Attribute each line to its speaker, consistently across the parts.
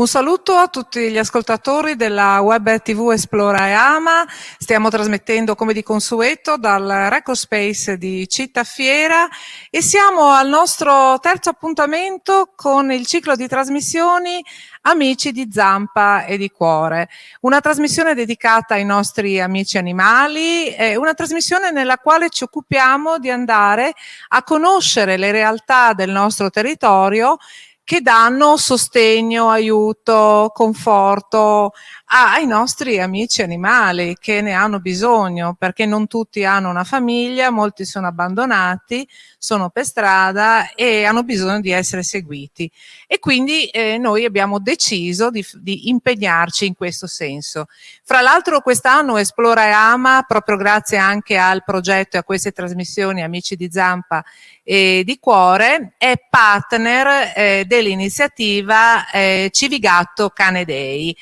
Speaker 1: Un saluto a tutti gli ascoltatori della web TV Esplora e Ama. Stiamo trasmettendo come di consueto dal Record Space di Città Fiera e siamo al nostro terzo appuntamento con il ciclo di trasmissioni Amici di Zampa e di Cuore. Una trasmissione dedicata ai nostri amici animali, una trasmissione nella quale ci occupiamo di andare a conoscere le realtà del nostro territorio che danno sostegno, aiuto, conforto ai nostri amici animali che ne hanno bisogno, perché non tutti hanno una famiglia, molti sono abbandonati, sono per strada e hanno bisogno di essere seguiti. E quindi noi abbiamo deciso di impegnarci in questo senso. Fra l'altro quest'anno Esplora e Ama, proprio grazie anche al progetto e a queste trasmissioni Amici di Zampa e di Cuore, è partner dell'iniziativa Civigatto Cane Day,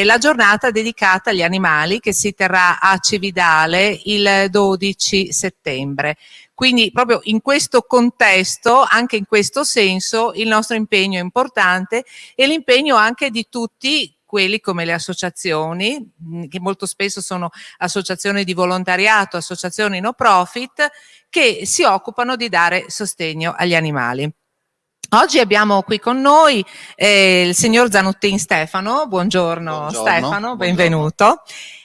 Speaker 1: la giornata dedicata agli animali che si terrà a Cividale il 12 settembre. Quindi proprio in questo contesto, anche in questo senso, il nostro impegno è importante e l'impegno anche di tutti quelli come le associazioni, che molto spesso sono associazioni di volontariato, associazioni no profit, che si occupano di dare sostegno agli animali. Oggi abbiamo qui con noi il signor Zanuttin Stefano. Buongiorno Stefano, benvenuto.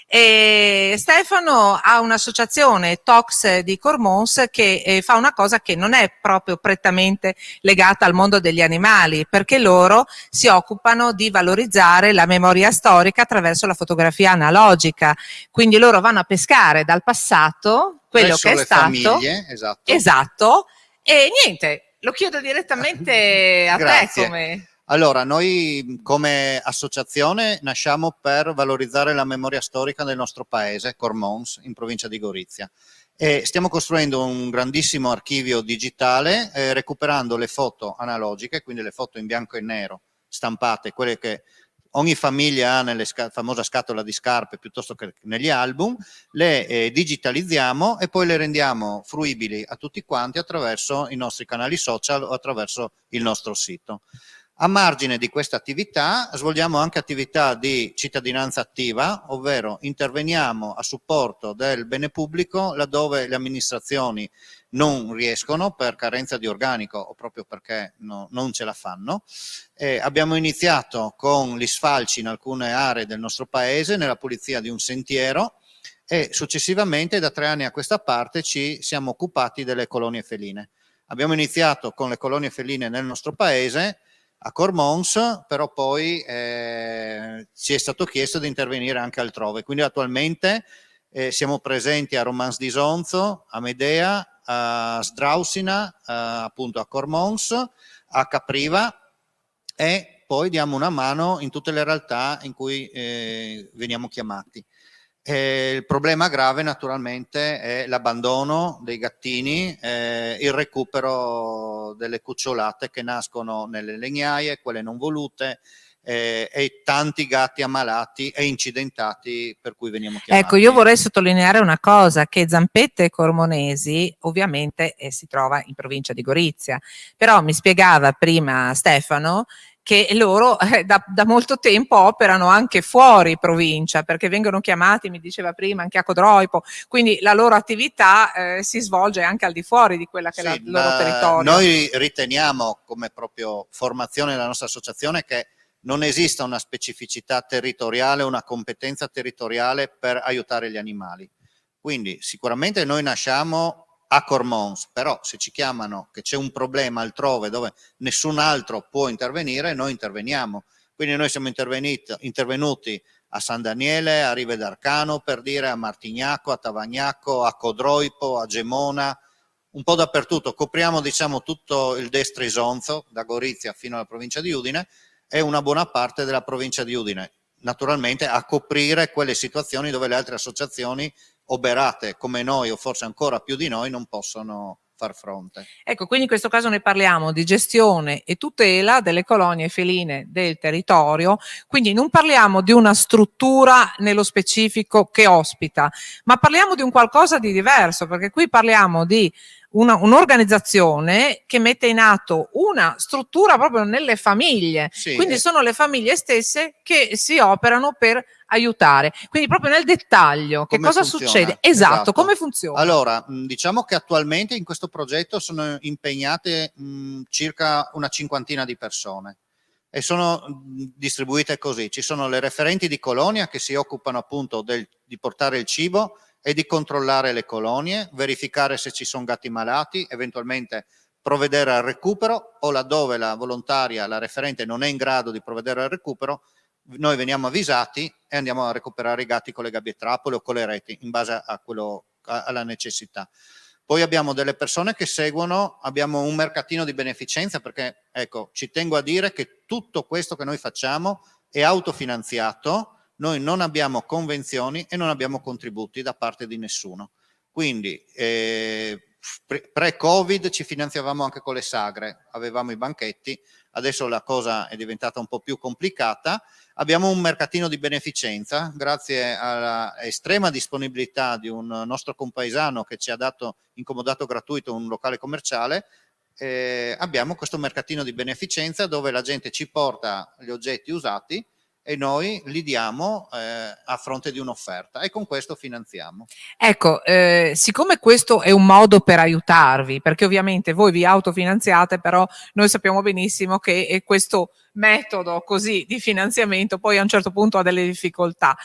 Speaker 1: Stefano ha un'associazione Tox di Cormons che fa una cosa che non è proprio prettamente legata al mondo degli animali, perché loro si occupano di valorizzare la memoria storica attraverso la fotografia analogica. Quindi loro vanno a pescare dal passato quello che è stato.
Speaker 2: Famiglie, esatto.
Speaker 1: Esatto. E niente. Lo chiedo direttamente a te come...
Speaker 2: Allora, noi come associazione nasciamo per valorizzare la memoria storica del nostro paese, Cormons, in provincia di Gorizia. E stiamo costruendo un grandissimo archivio digitale, recuperando le foto analogiche, quindi le foto in bianco e nero, stampate, quelle che ogni famiglia ha nelle famosa scatola di scarpe piuttosto che negli album, le digitalizziamo e poi le rendiamo fruibili a tutti quanti attraverso i nostri canali social o attraverso il nostro sito. A margine di questa attività svolgiamo anche attività di cittadinanza attiva, ovvero interveniamo a supporto del bene pubblico laddove le amministrazioni non riescono per carenza di organico o proprio perché non ce la fanno. Abbiamo iniziato con gli sfalci in alcune aree del nostro paese, nella pulizia di un sentiero, e successivamente da 3 anni a questa parte ci siamo occupati delle colonie feline. Abbiamo iniziato con le colonie feline nel nostro paese, a Cormons, però poi ci è stato chiesto di intervenire anche altrove. Quindi attualmente siamo presenti a Romans di Sonzo, a Medea, a Straussina, appunto a Cormons, a Capriva, e poi diamo una mano in tutte le realtà in cui veniamo chiamati. Il problema grave naturalmente è l'abbandono dei gattini, il recupero delle cucciolate che nascono nelle legnaie, quelle non volute, e tanti gatti ammalati e incidentati per cui veniamo chiamati.
Speaker 1: Ecco, io vorrei sottolineare una cosa, che Zampette Cormonesi ovviamente si trova in provincia di Gorizia, però mi spiegava prima Stefano che loro da molto tempo operano anche fuori provincia, perché vengono chiamati, mi diceva prima, anche a Codroipo, quindi la loro attività si svolge anche al di fuori di quella che è il loro territorio.
Speaker 2: Noi riteniamo, come proprio formazione della nostra associazione, che non esista una specificità territoriale, una competenza territoriale per aiutare gli animali. Quindi sicuramente noi nasciamo a Cormons, però se ci chiamano che c'è un problema altrove dove nessun altro può intervenire, noi interveniamo. Quindi noi siamo intervenuti a San Daniele, a Rive d'Arcano, per dire, a Martignacco, a Tavagnacco, a Codroipo, a Gemona, un po' dappertutto. Copriamo, diciamo, tutto il destro Isonzo, da Gorizia fino alla provincia di Udine, e una buona parte della provincia di Udine, naturalmente a coprire quelle situazioni dove le altre associazioni oberate come noi o forse ancora più di noi non possono far fronte.
Speaker 1: Ecco, quindi in questo caso ne parliamo di gestione e tutela delle colonie feline del territorio, quindi non parliamo di una struttura nello specifico che ospita, ma parliamo di un qualcosa di diverso, perché qui parliamo di un'organizzazione che mette in atto una struttura proprio nelle famiglie,
Speaker 2: Sì,
Speaker 1: quindi sono le famiglie stesse che si operano per aiutare, quindi proprio nel dettaglio che
Speaker 2: come
Speaker 1: cosa
Speaker 2: funziona?
Speaker 1: succede? Esatto, come funziona?
Speaker 2: Allora, diciamo che attualmente in questo progetto sono impegnate circa una cinquantina di persone e sono distribuite così: ci sono le referenti di colonia che si occupano appunto di portare il cibo e di controllare le colonie, verificare se ci sono gatti malati, eventualmente provvedere al recupero, o laddove la volontaria, la referente, non è in grado di provvedere al recupero, noi veniamo avvisati e andiamo a recuperare i gatti con le gabbie trappole o con le reti, in base a alla necessità. Poi abbiamo delle persone che seguono, abbiamo un mercatino di beneficenza, perché ecco, ci tengo a dire che tutto questo che noi facciamo è autofinanziato, noi non abbiamo convenzioni e non abbiamo contributi da parte di nessuno. Quindi pre-Covid ci finanziavamo anche con le sagre, avevamo i banchetti, adesso la cosa è diventata un po' più complicata. Abbiamo un mercatino di beneficenza, grazie all'estrema disponibilità di un nostro compaesano che ci ha dato in comodato gratuito un locale commerciale. Abbiamo questo mercatino di beneficenza dove la gente ci porta gli oggetti usati e noi li diamo a fronte di un'offerta, e con questo finanziamo.
Speaker 1: Ecco, siccome questo è un modo per aiutarvi, perché ovviamente voi vi autofinanziate, però noi sappiamo benissimo che questo metodo così di finanziamento poi a un certo punto ha delle difficoltà.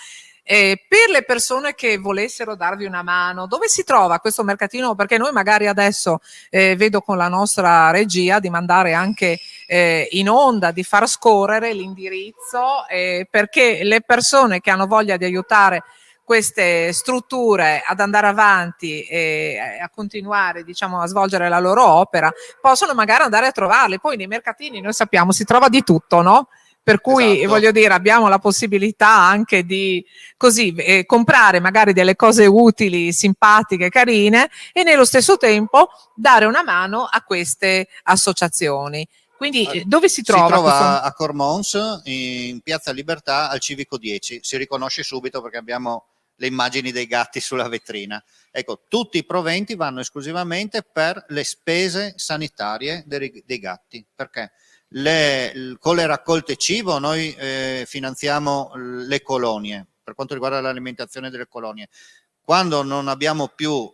Speaker 1: Per le persone che volessero darvi una mano, dove si trova questo mercatino? Perché noi magari adesso vedo con la nostra regia di mandare anche in onda, di far scorrere l'indirizzo, perché le persone che hanno voglia di aiutare queste strutture ad andare avanti e a continuare, diciamo, a svolgere la loro opera, possono magari andare a trovarli. Poi nei mercatini noi sappiamo si trova di tutto, no? Per cui
Speaker 2: Esatto.
Speaker 1: voglio dire, abbiamo la possibilità anche di così comprare magari delle cose utili, simpatiche, carine, e nello stesso tempo dare una mano a queste associazioni. Quindi dove si
Speaker 2: Si
Speaker 1: trova questo?
Speaker 2: trova a Cormons, in Piazza Libertà, al Civico 10. Si riconosce subito perché abbiamo le immagini dei gatti sulla vetrina. Ecco, tutti i proventi vanno esclusivamente per le spese sanitarie dei gatti, perché con le raccolte cibo noi finanziamo le colonie, per quanto riguarda l'alimentazione delle colonie. Quando non abbiamo più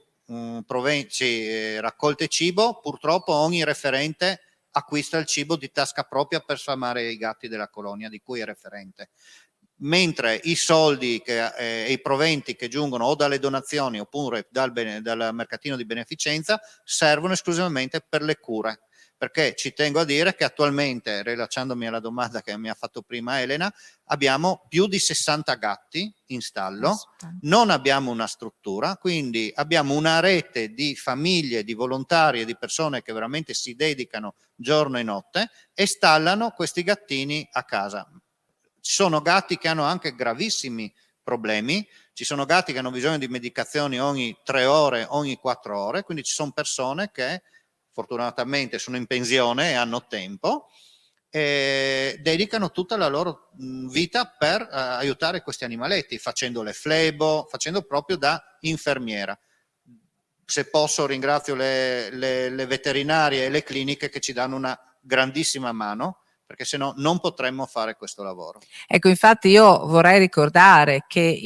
Speaker 2: raccolte cibo, purtroppo ogni referente acquista il cibo di tasca propria per sfamare i gatti della colonia di cui è referente, mentre i soldi e i proventi che giungono o dalle donazioni oppure dal mercatino di beneficenza servono esclusivamente per le cure. Perché ci tengo a dire che attualmente, rilacciandomi alla domanda che mi ha fatto prima Elena, abbiamo più di 60 gatti in stallo, non abbiamo una struttura, quindi abbiamo una rete di famiglie, di volontari e di persone che veramente si dedicano giorno e notte e stallano questi gattini a casa. Ci sono gatti che hanno anche gravissimi problemi, ci sono gatti che hanno bisogno di medicazioni ogni 3 ore, ogni 4 ore, quindi ci sono persone che fortunatamente sono in pensione e hanno tempo e dedicano tutta la loro vita per aiutare questi animaletti, facendo le flebo, facendo proprio da infermiera. Se posso ringrazio le veterinarie e le cliniche che ci danno una grandissima mano, perché se no non potremmo fare questo lavoro.
Speaker 1: Ecco, infatti io vorrei ricordare che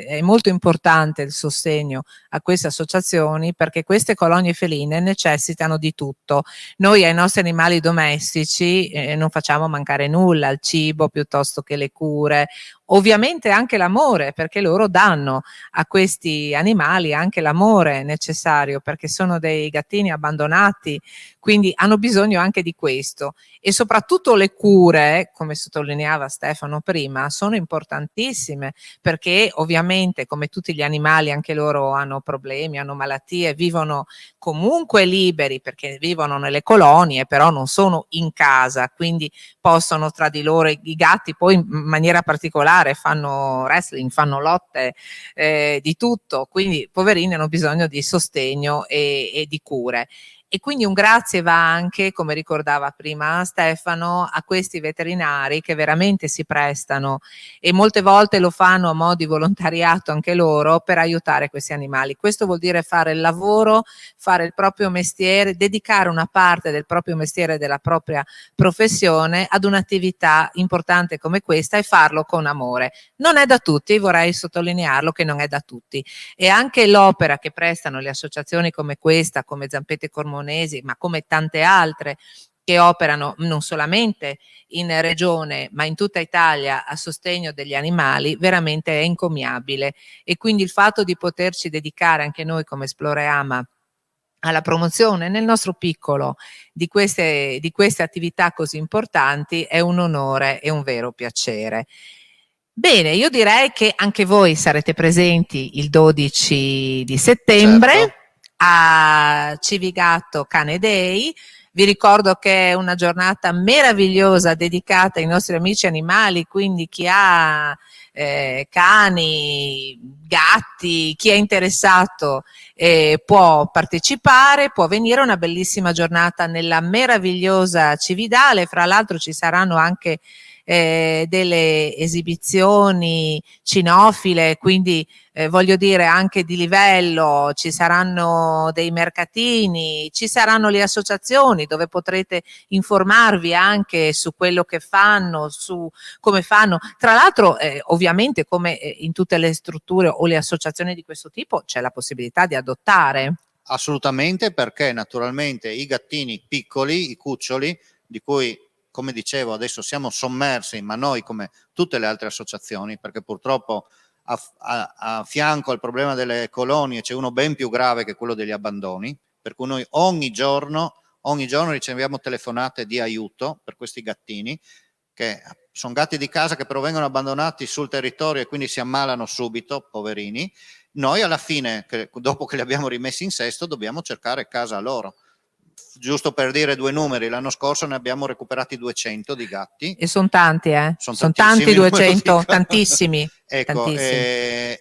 Speaker 1: è molto importante il sostegno a queste associazioni, perché queste colonie feline necessitano di tutto. Noi ai nostri animali domestici non facciamo mancare nulla, il cibo piuttosto che le cure, ovviamente anche l'amore, perché loro danno a questi animali anche l'amore necessario, perché sono dei gattini abbandonati, quindi hanno bisogno anche di questo. E soprattutto le cure, come sottolineava Stefano prima, sono importantissime, perché ovviamente come tutti gli animali anche loro hanno problemi, hanno malattie, vivono comunque liberi perché vivono nelle colonie, però non sono in casa, quindi possono tra di loro, i gatti poi in maniera particolare fanno wrestling, fanno lotte, di tutto, quindi poverini hanno bisogno di sostegno e di cure. E quindi un grazie va anche, come ricordava prima Stefano, a questi veterinari che veramente si prestano e molte volte lo fanno a mo' di volontariato anche loro per aiutare questi animali. Questo vuol dire fare il lavoro, fare il proprio mestiere, dedicare una parte del proprio mestiere, della propria professione ad un'attività importante come questa e farlo con amore. Non è da tutti, vorrei sottolinearlo che non è da tutti. E anche l'opera che prestano le associazioni come questa, come Zampette Cormonesi, ma come tante altre che operano non solamente in regione ma in tutta Italia a sostegno degli animali, veramente è encomiabile. E quindi il fatto di poterci dedicare anche noi come Esploreama alla promozione nel nostro piccolo di queste attività così importanti è un onore e un vero piacere. Bene, io direi che anche voi sarete presenti il 12 di settembre
Speaker 2: Certo.
Speaker 1: a Civigatto Cane Day. Vi ricordo che è una giornata meravigliosa dedicata ai nostri amici animali, quindi chi ha cani, gatti, chi è interessato può partecipare, può venire. Una bellissima giornata nella meravigliosa Cividale. Fra l'altro ci saranno anche delle esibizioni cinofile, quindi voglio dire anche di livello, ci saranno dei mercatini, ci saranno le associazioni dove potrete informarvi anche su quello che fanno, su come fanno. Tra l'altro ovviamente come in tutte le strutture o le associazioni di questo tipo c'è la possibilità di adottare.
Speaker 2: Assolutamente, perché naturalmente i gattini piccoli, i cuccioli, di cui, come dicevo, adesso siamo sommersi, ma noi come tutte le altre associazioni, perché purtroppo a fianco al problema delle colonie c'è uno ben più grave che è quello degli abbandoni, per cui noi ogni giorno riceviamo telefonate di aiuto per questi gattini, che sono gatti di casa che però vengono abbandonati sul territorio e quindi si ammalano subito, poverini. Noi alla fine, dopo che li abbiamo rimessi in sesto, dobbiamo cercare casa a loro. Giusto per dire due numeri, l'anno scorso ne abbiamo recuperati 200 di gatti.
Speaker 1: E sono tanti,
Speaker 2: Sono
Speaker 1: sono tanti
Speaker 2: tantissimi, non me lo
Speaker 1: 200,
Speaker 2: dico.
Speaker 1: tantissimi,
Speaker 2: Ecco,
Speaker 1: tantissimi.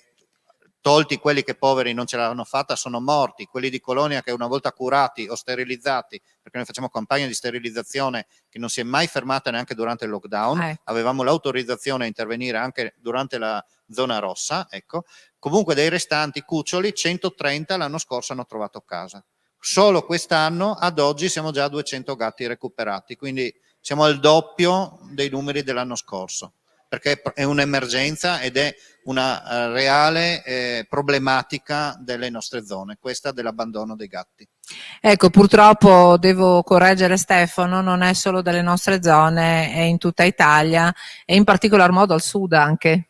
Speaker 2: tolti quelli che poveri non ce l'hanno fatta, sono morti, quelli di colonia che una volta curati o sterilizzati, perché noi facciamo campagna di sterilizzazione che non si è mai fermata neanche durante il lockdown, avevamo l'autorizzazione a intervenire anche durante la zona rossa, ecco. Comunque dei restanti cuccioli, 130 l'anno scorso hanno trovato casa. Solo quest'anno, ad oggi, siamo già a 200 gatti recuperati, quindi siamo al doppio dei numeri dell'anno scorso, perché è un'emergenza ed è una reale problematica delle nostre zone, questa dell'abbandono dei gatti.
Speaker 1: Ecco, purtroppo devo correggere Stefano, non è solo delle nostre zone, è in tutta Italia e in particolar modo al sud anche.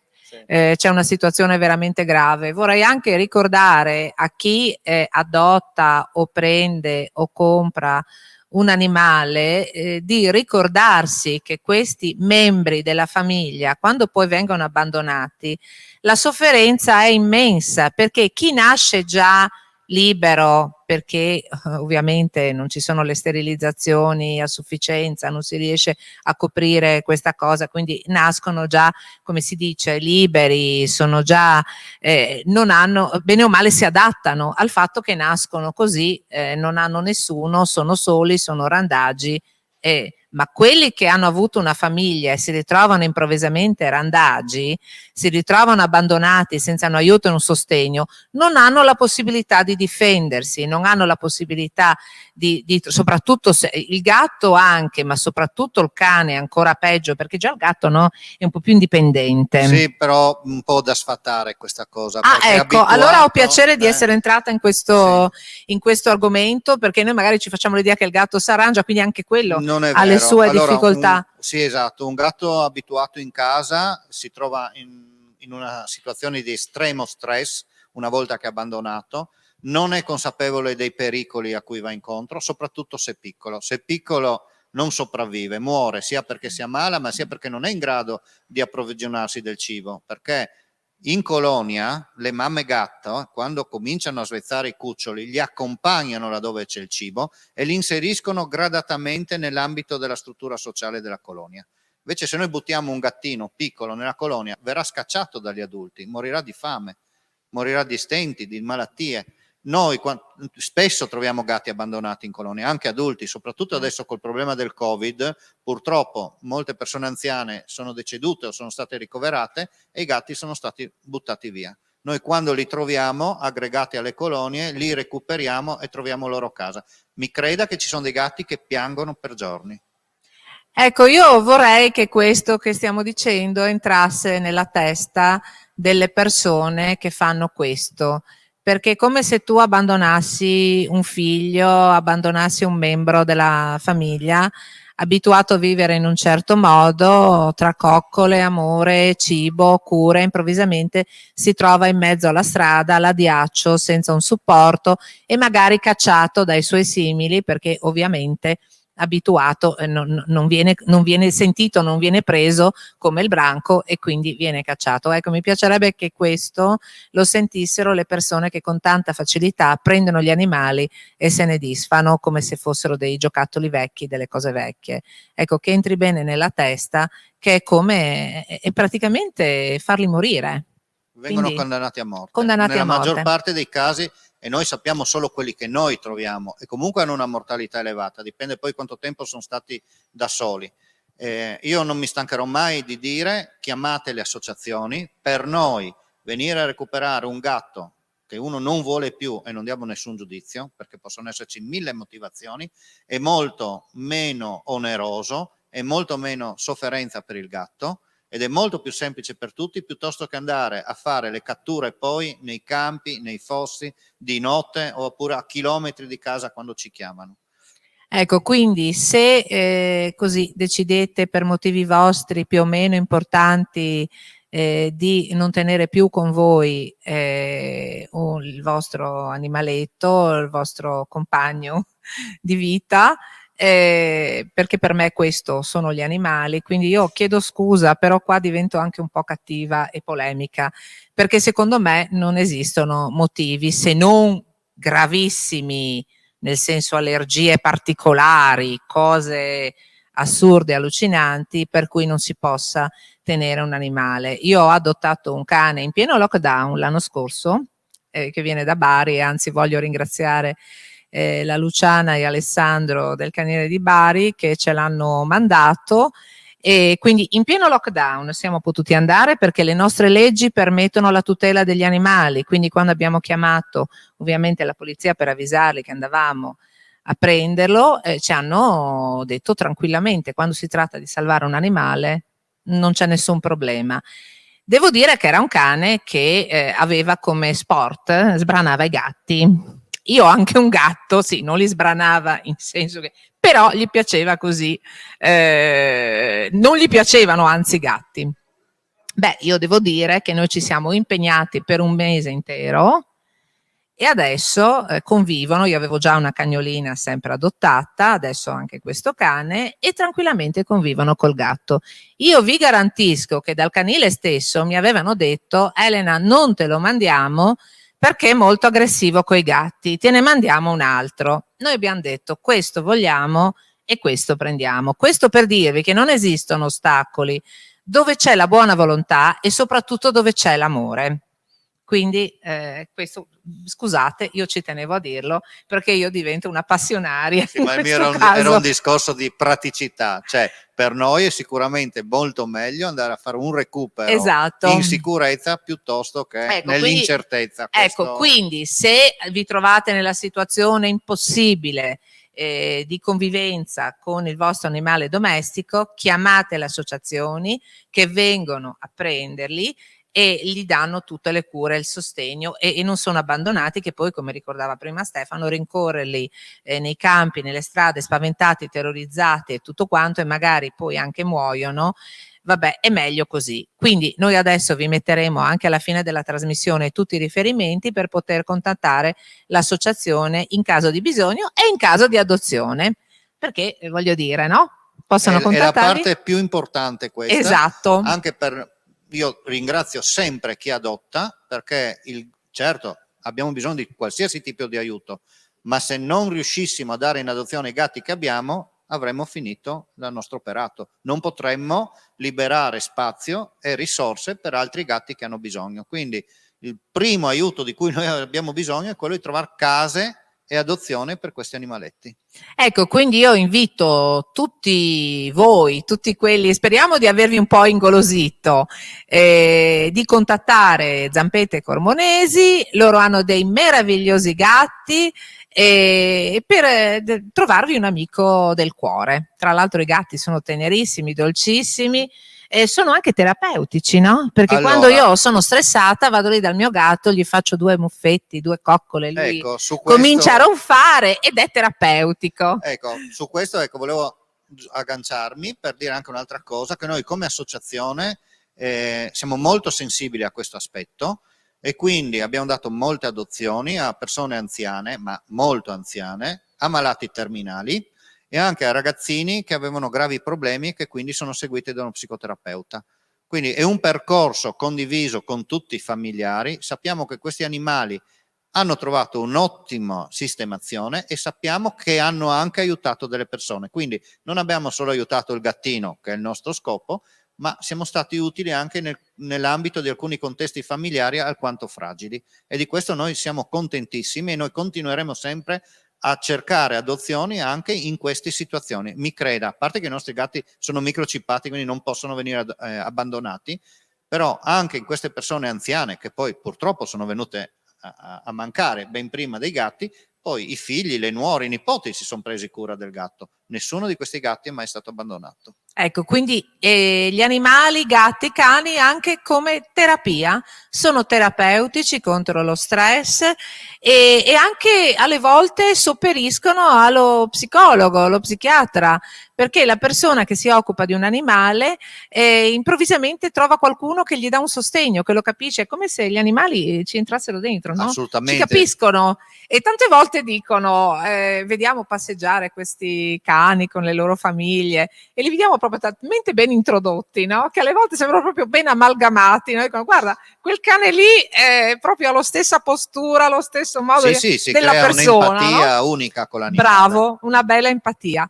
Speaker 1: C'è una situazione veramente grave. Vorrei anche ricordare a chi adotta o prende o compra un animale di ricordarsi che questi membri della famiglia, quando poi vengono abbandonati, la sofferenza è immensa perché chi nasce già libero, perché ovviamente non ci sono le sterilizzazioni a sufficienza, non si riesce a coprire questa cosa, quindi nascono già, come si dice, liberi, sono già, non hanno, bene o male si adattano al fatto che nascono così, non hanno nessuno, sono soli, sono randagi, ma quelli che hanno avuto una famiglia e si ritrovano improvvisamente randagi, si ritrovano abbandonati senza un aiuto e un sostegno, non hanno la possibilità di difendersi, non hanno la possibilità soprattutto il gatto anche, ma soprattutto il cane ancora peggio, perché già il gatto no, è un po' più indipendente.
Speaker 2: Sì, però un po' da sfatare questa cosa.
Speaker 1: Ah,
Speaker 2: perché
Speaker 1: ecco, allora ho piacere di
Speaker 2: sì.
Speaker 1: essere entrata in questo argomento, perché noi magari ci facciamo l'idea che il gatto si arrangia, quindi anche quello
Speaker 2: Non è
Speaker 1: ha le
Speaker 2: vero.
Speaker 1: sue
Speaker 2: Allora,
Speaker 1: difficoltà.
Speaker 2: sì, esatto, un gatto abituato in casa si trova in una situazione di estremo stress una volta che è abbandonato, non è consapevole dei pericoli a cui va incontro, soprattutto se è piccolo. Se è piccolo non sopravvive, muore sia perché si ammala, ma sia perché non è in grado di approvvigionarsi del cibo, perché in colonia le mamme gatto, quando cominciano a svezzare i cuccioli, li accompagnano laddove c'è il cibo e li inseriscono gradatamente nell'ambito della struttura sociale della colonia. Invece se noi buttiamo un gattino piccolo nella colonia, verrà scacciato dagli adulti, morirà di fame, morirà di stenti, di malattie. Noi spesso troviamo gatti abbandonati in colonia, anche adulti, soprattutto adesso col problema del Covid, purtroppo molte persone anziane sono decedute o sono state ricoverate e i gatti sono stati buttati via. Noi quando li troviamo aggregati alle colonie, li recuperiamo e troviamo loro casa. Mi creda che ci sono dei gatti che piangono per giorni.
Speaker 1: Ecco, io vorrei che questo che stiamo dicendo entrasse nella testa delle persone che fanno questo, perché è come se tu abbandonassi un figlio, abbandonassi un membro della famiglia, abituato a vivere in un certo modo, tra coccole, amore, cibo, cure, improvvisamente si trova in mezzo alla strada, all'addiaccio, senza un supporto e magari cacciato dai suoi simili, perché ovviamente abituato, non viene sentito, non viene preso come il branco e quindi viene cacciato. Ecco, mi piacerebbe che questo lo sentissero le persone che con tanta facilità prendono gli animali e se ne disfano come se fossero dei giocattoli vecchi, delle cose vecchie. Ecco, che entri bene nella testa che è come è praticamente farli morire.
Speaker 2: Vengono
Speaker 1: Quindi,
Speaker 2: condannati a morte.
Speaker 1: condannati a
Speaker 2: Nella maggior
Speaker 1: morte.
Speaker 2: parte dei casi, e noi sappiamo solo quelli che noi troviamo, e comunque hanno una mortalità elevata, dipende poi quanto tempo sono stati da soli. Io non mi stancherò mai di dire, chiamate le associazioni, per noi venire a recuperare un gatto che uno non vuole più, e non diamo nessun giudizio, perché possono esserci 1000 motivazioni, è molto meno oneroso e molto meno sofferenza per il gatto, ed è molto più semplice per tutti piuttosto che andare a fare le catture poi nei campi, nei fossi, di notte oppure a chilometri di casa quando ci chiamano.
Speaker 1: Ecco, quindi se così decidete per motivi vostri più o meno importanti di non tenere più con voi il vostro animaletto, il vostro compagno di vita, perché per me questo sono gli animali, quindi io chiedo scusa, però qua divento anche un po' cattiva e polemica, perché secondo me non esistono motivi se non gravissimi, nel senso allergie particolari, cose assurde, allucinanti, per cui non si possa tenere un animale. Io ho adottato un cane in pieno lockdown l'anno scorso, che viene da Bari, anzi voglio ringraziare la Luciana e Alessandro del Canile di Bari che ce l'hanno mandato e quindi in pieno lockdown siamo potuti andare perché le nostre leggi permettono la tutela degli animali, quindi quando abbiamo chiamato ovviamente la polizia per avvisarli che andavamo a prenderlo, ci hanno detto tranquillamente quando si tratta di salvare un animale non c'è nessun problema. Devo dire che era un cane che aveva come sport, sbranava i gatti. Io ho anche un gatto, sì, non li sbranava in senso che, però gli piaceva così, non gli piacevano anzi i gatti. Beh, io devo dire che noi ci siamo impegnati per un mese intero e adesso convivono, io avevo già una cagnolina sempre adottata, adesso anche questo cane, e tranquillamente convivono col gatto. Io vi garantisco che dal canile stesso mi avevano detto, Elena, non te lo mandiamo perché è molto aggressivo coi gatti, te ne mandiamo un altro. Noi abbiamo detto, questo vogliamo e questo prendiamo. Questo per dirvi che non esistono ostacoli dove c'è la buona volontà e soprattutto dove c'è l'amore. Quindi questo, scusate, io ci tenevo a dirlo perché io divento una passionaria
Speaker 2: Sì,
Speaker 1: in
Speaker 2: ma il mio
Speaker 1: questo
Speaker 2: era
Speaker 1: caso.
Speaker 2: un discorso di praticità, cioè per noi è sicuramente molto meglio andare a fare un recupero
Speaker 1: Esatto.
Speaker 2: in sicurezza piuttosto che
Speaker 1: Ecco,
Speaker 2: nell'incertezza.
Speaker 1: ecco, quindi se vi trovate nella situazione impossibile di convivenza con il vostro animale domestico, chiamate le associazioni che vengono a prenderli e gli danno tutte le cure, il sostegno e non sono abbandonati che poi, come ricordava prima Stefano, rincorrerli nei campi, nelle strade, spaventati, terrorizzati e tutto quanto e magari poi anche muoiono. Vabbè, è meglio così. Quindi noi adesso vi metteremo anche alla fine della trasmissione tutti i riferimenti per poter contattare l'associazione in caso di bisogno e in caso di adozione. Perché voglio dire, no? Possono
Speaker 2: È la
Speaker 1: contattarvi?
Speaker 2: parte più importante questa,
Speaker 1: Esatto.
Speaker 2: anche io ringrazio sempre chi adotta perché certo abbiamo bisogno di qualsiasi tipo di aiuto, ma se non riuscissimo a dare in adozione i gatti che abbiamo avremmo finito il nostro operato, non potremmo liberare spazio e risorse per altri gatti che hanno bisogno, quindi il primo aiuto di cui noi abbiamo bisogno è quello di trovare case e adozione per questi animaletti.
Speaker 1: Ecco, quindi io invito tutti voi, tutti quelli, speriamo di avervi un po' ingolosito, di contattare Zampette Cormonesi. Loro hanno dei meravigliosi gatti, per trovarvi un amico del cuore. Tra l'altro i gatti sono tenerissimi, dolcissimi, e sono anche terapeutici, no? Perché
Speaker 2: Allora,
Speaker 1: quando io sono stressata vado lì dal mio gatto, gli faccio 2 muffetti, 2 coccole, lui
Speaker 2: ecco, su
Speaker 1: comincia a
Speaker 2: questo,
Speaker 1: ronfare ed è terapeutico.
Speaker 2: ecco, su questo volevo agganciarmi per dire anche un'altra cosa, che noi come associazione siamo molto sensibili a questo aspetto e quindi abbiamo dato molte adozioni a persone anziane, ma molto anziane, a malati terminali e anche a ragazzini che avevano gravi problemi e che quindi sono seguiti da uno psicoterapeuta. Quindi è un percorso condiviso con tutti i familiari. Sappiamo che questi animali hanno trovato un'ottima sistemazione e sappiamo che hanno anche aiutato delle persone. Quindi non abbiamo solo aiutato il gattino, che è il nostro scopo, ma siamo stati utili anche nell'ambito di alcuni contesti familiari alquanto fragili. E di questo noi siamo contentissimi e noi continueremo sempre a cercare adozioni anche in queste situazioni. Mi creda, a parte che i nostri gatti sono microchippati, quindi non possono venire abbandonati, però anche in queste persone anziane, che poi purtroppo sono venute a mancare ben prima dei gatti, poi i figli, le nuore, i nipoti si sono presi cura del gatto. Nessuno di questi gatti è mai stato abbandonato.
Speaker 1: Ecco, quindi gli animali, gatti, cani, anche come terapia, sono terapeutici contro lo stress e anche alle volte sopperiscono allo psicologo, allo psichiatra, perché la persona che si occupa di un animale improvvisamente trova qualcuno che gli dà un sostegno, che lo capisce, è come se gli animali ci entrassero dentro, no?
Speaker 2: Assolutamente.
Speaker 1: Ci capiscono e tante volte dicono, vediamo passeggiare questi cani con le loro famiglie e li vediamo proprio talmente ben introdotti, no? Che alle volte sembrano proprio ben amalgamati, no? Dicono, guarda, quel cane lì è la stessa postura, lo stesso modo
Speaker 2: sì, si
Speaker 1: della
Speaker 2: crea
Speaker 1: persona,
Speaker 2: un'empatia
Speaker 1: no?
Speaker 2: unica con l'animale.
Speaker 1: Bravo, una bella empatia.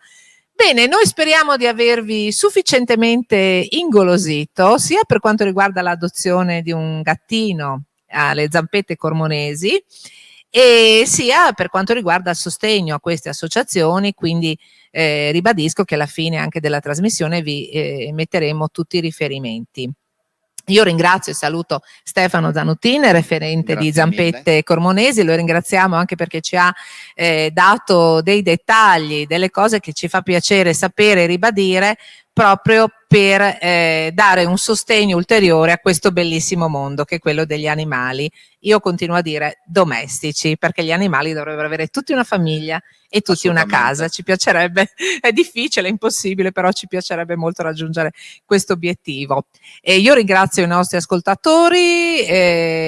Speaker 1: Bene, noi speriamo di avervi sufficientemente ingolosito, sia per quanto riguarda l'adozione di un gattino alle Zampette Cormonesi, e sia per quanto riguarda il sostegno a queste associazioni, quindi ribadisco che alla fine anche della trasmissione vi metteremo tutti i riferimenti. Io ringrazio e saluto Stefano Zanutin, referente di Zampette Cormonesi, lo ringraziamo anche perché ci ha dato dei dettagli, delle cose che ci fa piacere sapere e ribadire proprio per dare un sostegno ulteriore a questo bellissimo mondo che è quello degli animali. Io continuo a dire domestici, perché gli animali dovrebbero avere tutti una famiglia e tutti una casa. Ci piacerebbe, è difficile, è impossibile, però ci piacerebbe molto raggiungere questo obiettivo. E io ringrazio i nostri ascoltatori,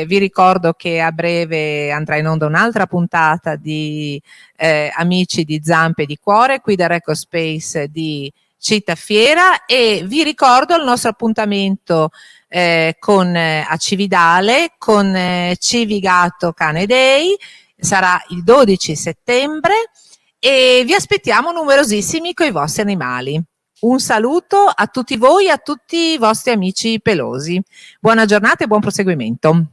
Speaker 1: vi ricordo che a breve andrà in onda un'altra puntata di Amici di Zampe di Cuore, qui da Recospace di Città Fiera, e vi ricordo il nostro appuntamento a Cividale con Civigato Cane Day, sarà il 12 settembre e vi aspettiamo numerosissimi con i vostri animali. Un saluto a tutti voi e a tutti i vostri amici pelosi. Buona giornata e buon proseguimento.